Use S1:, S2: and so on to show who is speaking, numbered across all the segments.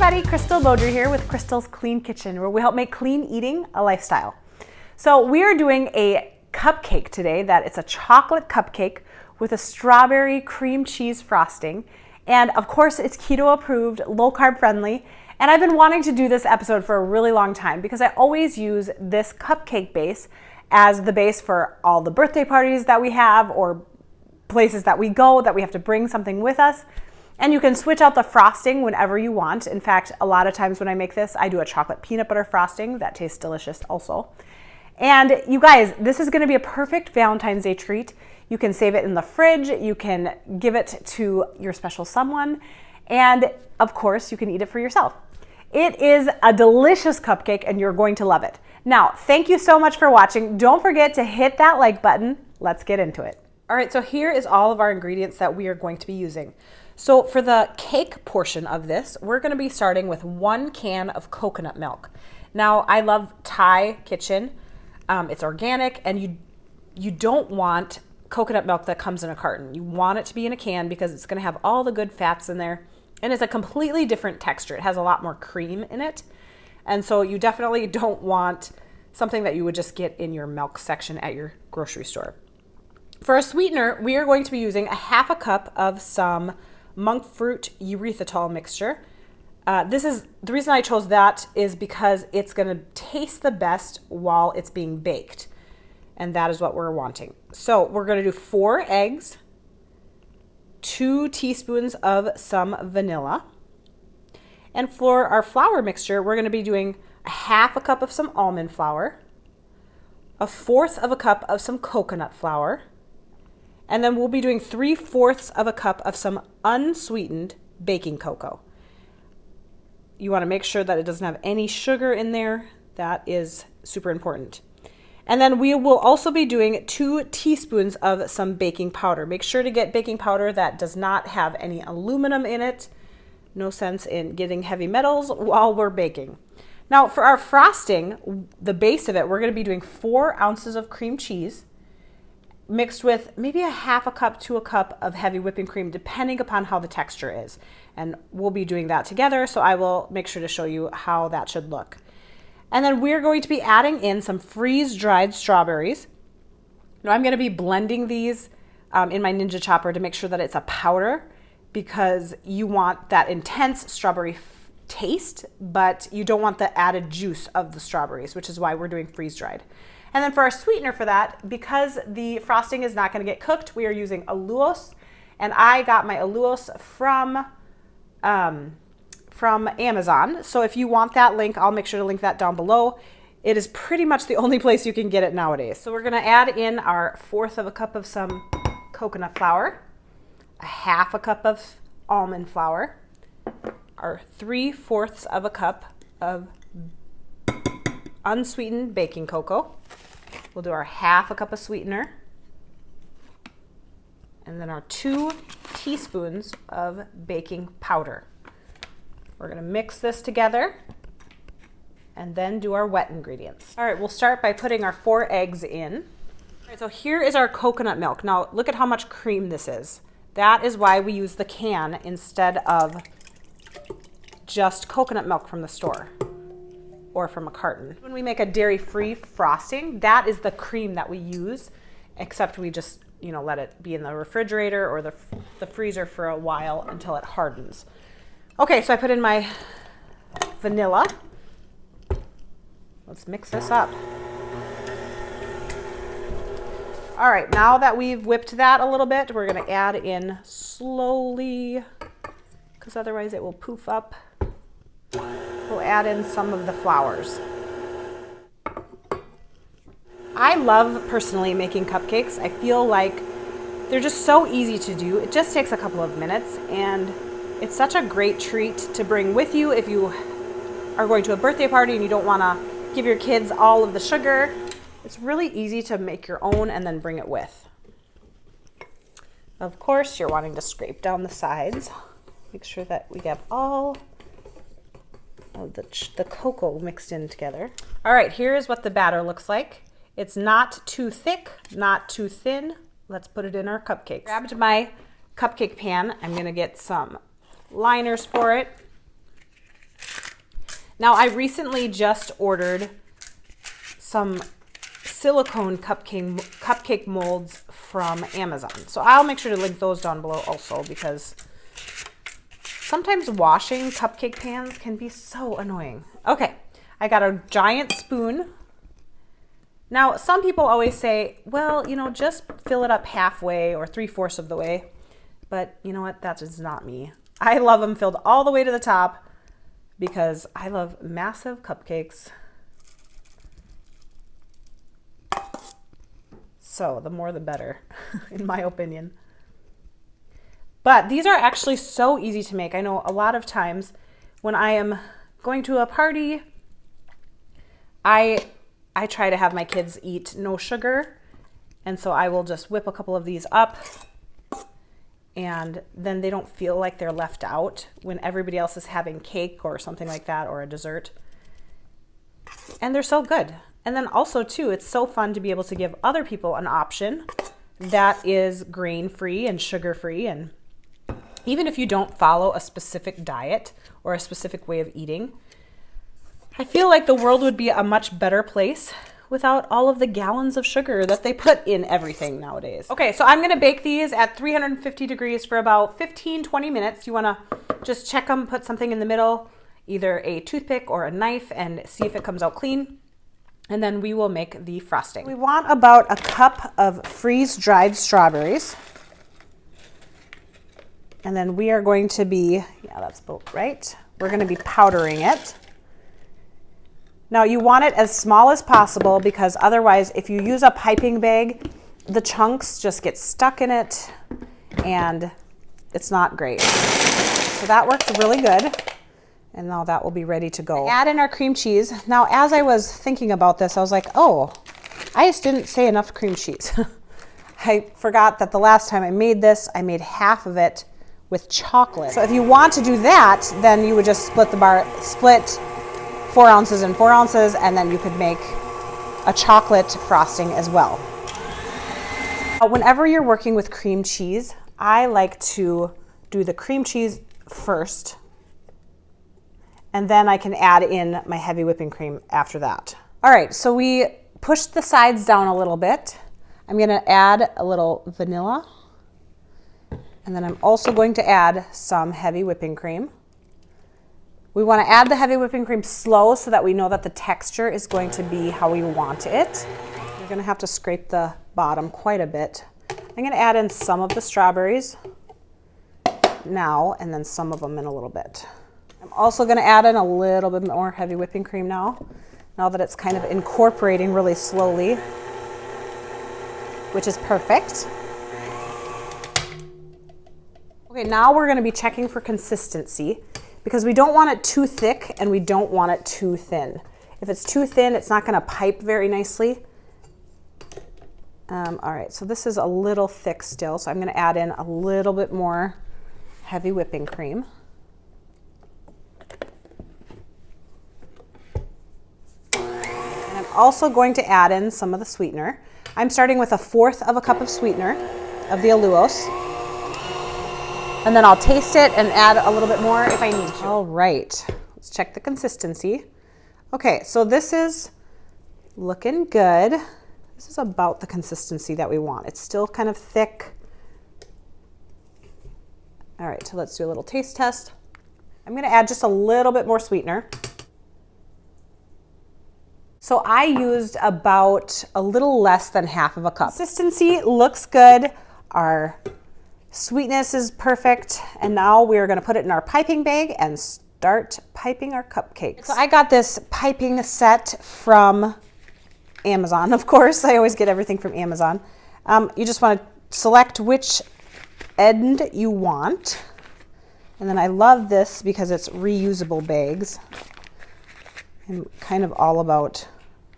S1: everybody, Crystal Beaudry here with Crystal's Clean Kitchen, where we help make clean eating a lifestyle. So we are doing a cupcake today it's a chocolate cupcake with a strawberry cream cheese frosting. And of course it's keto approved, low carb friendly. And I've been wanting to do this episode for a really long time because I always use this cupcake base as the base for all the birthday parties that we have or places that we go that we have to bring something with us. And you can switch out the frosting whenever you want. In fact, a lot of times when I make this, I do a chocolate peanut butter frosting. That tastes delicious also. And you guys, this is gonna be a perfect Valentine's Day treat. You can save it in the fridge. You can give it to your special someone. And of course, you can eat it for yourself. It is a delicious cupcake and you're going to love it. Now, thank you so much for watching. Don't forget to hit that like button. Let's get into it. All right, so here is all of our ingredients that we are going to be using. So for the cake portion of this, we're gonna be starting with 1 can of coconut milk. Now, I love Thai Kitchen. It's organic, and you don't want coconut milk that comes in a carton. You want it to be in a can because it's gonna have all the good fats in there, and it's a completely different texture. It has a lot more cream in it, and so you definitely don't want something that you would just get in your milk section at your grocery store. For a sweetener, we are going to be using 1/2 cup of some monk fruit erythritol mixture. The reason I chose that is because it's going to taste the best while it's being baked, and that is what we're wanting. So we're going to do 4 eggs, 2 teaspoons of some vanilla, and for our flour mixture, we're going to be doing 1/2 cup of some almond flour, 1/4 cup of some coconut flour, and then we'll be doing 3/4 cup of some unsweetened baking cocoa. You want to make sure that it doesn't have any sugar in there. That is super important. And then we will also be doing 2 teaspoons of some baking powder. Make sure to get baking powder that does not have any aluminum in it. No sense in getting heavy metals while we're baking. Now for our frosting, the base of it, we're going to be doing 4 ounces of cream cheese, mixed with maybe 1/2 cup to 1 cup of heavy whipping cream, depending upon how the texture is. And we'll be doing that together, so I will make sure to show you how that should look. And then we're going to be adding in some freeze-dried strawberries. Now I'm gonna be blending these in my Ninja Chopper to make sure that it's a powder, because you want that intense strawberry taste, but you don't want the added juice of the strawberries, which is why we're doing freeze-dried. And then for our sweetener for that, because the frosting is not going to get cooked, we are using Allulose, and I got my Allulose from Amazon. So if you want that link, I'll make sure to link that down below. It is pretty much the only place you can get it nowadays. So we're going to add in our 1/4 cup of some coconut flour, 1/2 cup of almond flour, our 3/4 cup of unsweetened baking cocoa. We'll do our 1/2 cup of sweetener, and then our 2 teaspoons of baking powder. We're going to mix this together and then do our wet ingredients. All right, we'll start by putting our 4 eggs in. All right, so here is our coconut milk. Now look at how much cream this is. That is why we use the can instead of just coconut milk from the store or from a carton. When we make a dairy-free frosting, that is the cream that we use, except we just, let it be in the refrigerator or the freezer for a while until it hardens. Okay, so I put in my vanilla. Let's mix this up. All right, now that we've whipped that a little bit, we're gonna add in slowly, because otherwise it will poof up. We'll add in some of the flours. I love personally making cupcakes. I feel like they're just so easy to do. It just takes a couple of minutes, and it's such a great treat to bring with you if you are going to a birthday party and you don't want to give your kids all of the sugar. It's really easy to make your own and then bring it with. Of course, you're wanting to scrape down the sides. Make sure that we have all of the cocoa mixed in together. All right, here's what the batter looks like. It's not too thick, not too thin. Let's put it in our cupcakes. Grabbed my cupcake pan. I'm gonna get some liners for it. Now, I recently just ordered some silicone cupcake molds from Amazon. So I'll make sure to link those down below also, because sometimes washing cupcake pans can be so annoying. Okay, I got a giant spoon. Now, some people always say, well, you know, just fill it up halfway or 3/4 of the way. But you know what? That is not me. I love them filled all the way to the top because I love massive cupcakes. So the more the better, in my opinion. But these are actually so easy to make. I know a lot of times when I am going to a party, I try to have my kids eat no sugar. And so I will just whip a couple of these up, and then they don't feel like they're left out when everybody else is having cake or something like that, or a dessert. And they're so good. And then also too, it's so fun to be able to give other people an option that is grain-free and sugar-free. And even if you don't follow a specific diet or a specific way of eating, I feel like the world would be a much better place without all of the gallons of sugar that they put in everything nowadays. Okay, so I'm gonna bake these at 350 degrees for about 15-20 minutes. You wanna just check them, put something in the middle, either a toothpick or a knife, and see if it comes out clean. And then we will make the frosting. We want about a cup of freeze-dried strawberries. And then we are going to be, yeah, that's about right. We're gonna be powdering it. Now you want it as small as possible, because otherwise if you use a piping bag, the chunks just get stuck in it and it's not great. So that worked really good. And now that will be ready to go. Add in our cream cheese. Now, as I was thinking about this, I was like, oh, I just didn't say enough cream cheese. I forgot that the last time I made this, I made half of it with chocolate. So if you want to do that, then you would just split 4 ounces and 4 ounces, and then you could make a chocolate frosting as well. Whenever you're working with cream cheese, I like to do the cream cheese first, and then I can add in my heavy whipping cream after that. All right, so we pushed the sides down a little bit. I'm gonna add a little vanilla, and then I'm also going to add some heavy whipping cream. We wanna add the heavy whipping cream slow so that we know that the texture is going to be how we want it. You're gonna have to scrape the bottom quite a bit. I'm gonna add in some of the strawberries now, and then some of them in a little bit. I'm also going to add in a little bit more heavy whipping cream now that it's kind of incorporating really slowly, which is perfect. Okay, now we're going to be checking for consistency, because we don't want it too thick and we don't want it too thin. If it's too thin, it's not going to pipe very nicely. All right, so this is a little thick still, so I'm going to add in a little bit more heavy whipping cream. Also going to add in some of the sweetener. I'm starting with 1/4 cup of sweetener of the Allulose. And then I'll taste it and add a little bit more if I need to. All right, let's check the consistency. Okay, so this is looking good. This is about the consistency that we want. It's still kind of thick. All right, so let's do a little taste test. I'm gonna add just a little bit more sweetener. So I used about a little less than 1/2 cup. Consistency looks good. Our sweetness is perfect. And now we're gonna put it in our piping bag and start piping our cupcakes. So I got this piping set from Amazon, of course. I always get everything from Amazon. You just wanna select which end you want. And then I love this because it's reusable bags. I'm kind of all about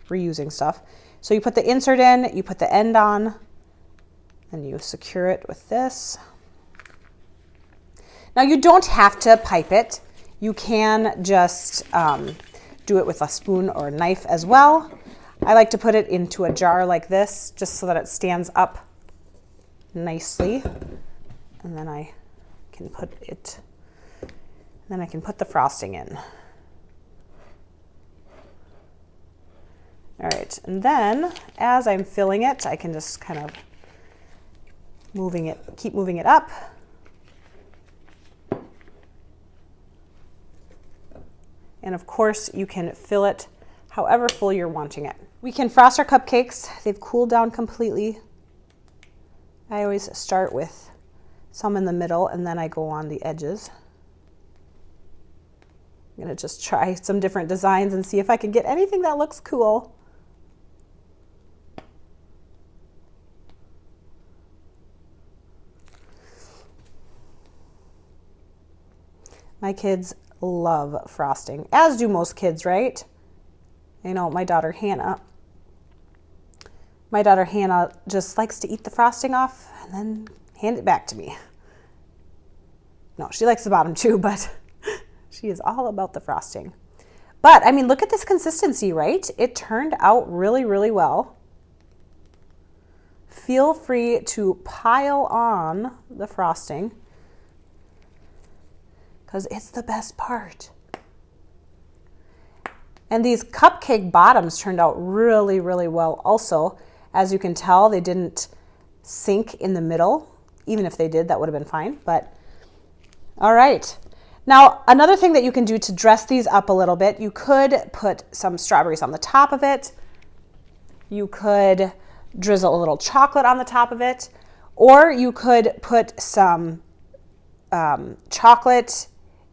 S1: reusing stuff. So you put the insert in, you put the end on, and you secure it with this. Now you don't have to pipe it. You can just do it with a spoon or a knife as well. I like to put it into a jar like this, just so that it stands up nicely. And then I can put it, then I can put the frosting in. All right, and then as I'm filling it, I can just kind of keep moving it up. And of course, you can fill it however full you're wanting it. We can frost our cupcakes. They've cooled down completely. I always start with some in the middle and then I go on the edges. I'm gonna just try some different designs and see if I can get anything that looks cool. My kids love frosting, as do most kids, right? I know my daughter Hannah just likes to eat the frosting off and then hand it back to me. No, she likes the bottom too, but she is all about the frosting. But I mean, look at this consistency, right? It turned out really, really well. Feel free to pile on the frosting because it's the best part. And these cupcake bottoms turned out really, really well also. As you can tell, they didn't sink in the middle. Even if they did, that would have been fine. But all right. Now, another thing that you can do to dress these up a little bit, you could put some strawberries on the top of it. You could drizzle a little chocolate on the top of it. Or you could put some chocolate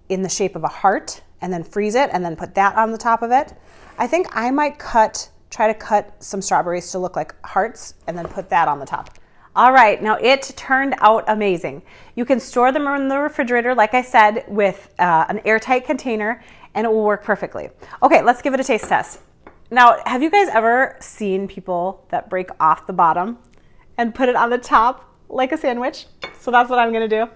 S1: in the shape of a heart and then freeze it and then put that on the top of it. I think I might try to cut some strawberries to look like hearts and then put that on the top. All right, now it turned out amazing. You can store them in the refrigerator, like I said, with an airtight container and it will work perfectly. Okay, let's give it a taste test. Now, have you guys ever seen people that break off the bottom and put it on the top like a sandwich? So that's what I'm gonna do.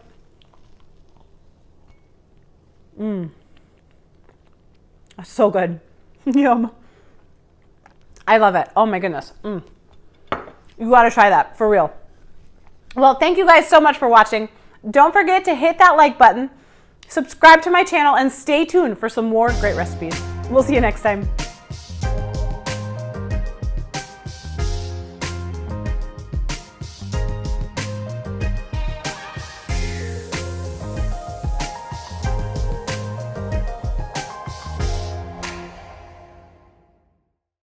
S1: So good. Yum. I love it. Oh my goodness. You gotta try that, for real. Well, thank you guys so much for watching. Don't forget to hit that like button, subscribe to my channel, and stay tuned for some more great recipes. We'll see you next time.